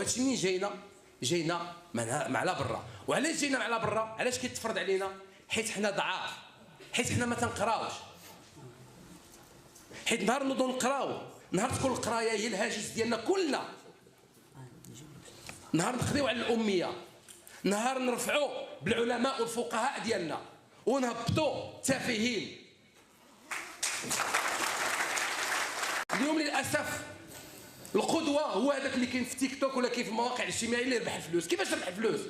وهذا الشيء منين جاينا مع على برا. وعلاش جينا على برا؟ علاش كيتفرض علينا؟ حيت حنا ضعاف، حيت حنا ما تنقراوش، حيت نهار نوضو نقراو، نهار تكون القرايه هي الهاجس ديالنا كلنا، نهار نقضيو على الاميه، نهار نرفعوا بالعلماء والفقهاء ديالنا ونهبطوا تافهين. اليوم للاسف القدوه هو هذاك اللي كاين في تيك توك ولا كاين في المواقع الاجتماعيه اللي يربح الفلوس. كيفاش ربح الفلوس؟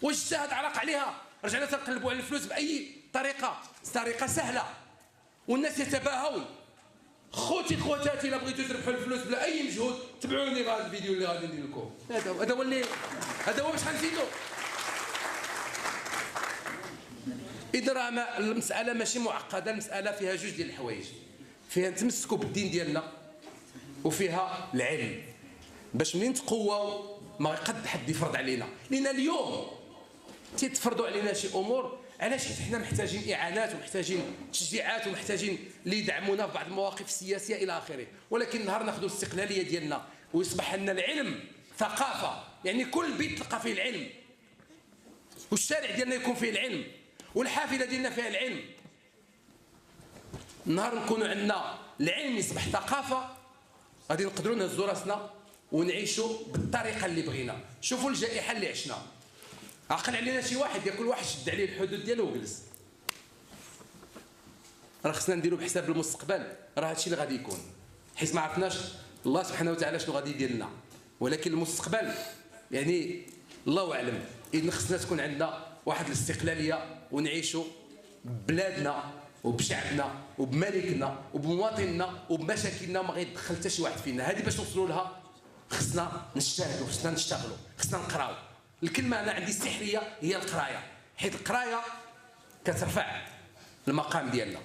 واش اجتهد عرق عليها؟ رجعنا تنقلبوا على الفلوس باي طريقه سهله والناس يتباهون. خوتي خواتاتي الا بغيتوا تربحوا الفلوس بلا اي مجهود تبعوني غادي الفيديو اللي غادي ندير لكم. هذا هو باش غنزيدوا. اذا راه المساله ماشي معقده، المساله فيها جوج ديال الحوايج، فيها نتمسكوا بالدين ديالنا وفيها العلم، باش منين تقواو ما قد حد يفرض علينا. لان اليوم تيتفرضوا علينا شي امور، علاش؟ حيت حنا محتاجين اعانات ومحتاجين تشجيعات ومحتاجين اللي يدعمونا في بعض المواقف السياسيه الى اخره. ولكن نهار ناخذوا الاستقلاليه ديالنا ويصبح لنا العلم ثقافه، يعني كل بيت تلقى فيه العلم، والشارع ديالنا يكون فيه العلم، والحافله ديالنا فيها العلم. نهار نكونوا عندنا العلم يصبح ثقافه، غادي نقدروا نهزوا راسنا ونعيشوا بالطريقه اللي بغينا. شوفوا الجائحه اللي عشنا، عقل علينا شي واحد كل واحد شد عليه الحدود ديالو وجلس. راه خصنا نديروا بحساب المستقبل، راه هادشي اللي غادي يكون، حيت ما عرفناش الله سبحانه وتعالى شنو غادي يدير لنا. ولكن المستقبل يعني الله اعلم. اذا خصنا تكون عندنا واحد الاستقلاليه ونعيشوا ببلادنا وبشعبنا وبملكنا وبمواطننا وبمشاكلنا، وما غيدخل حتى شي واحد فينا. هذه باش نوصلوا لها خصنا نجتهدوا، خصنا نشتغلوا، خصنا نقراو. الكلمه انا عندي السحريه هي القرايه، حيت القرايه كترفع المقام ديالنا.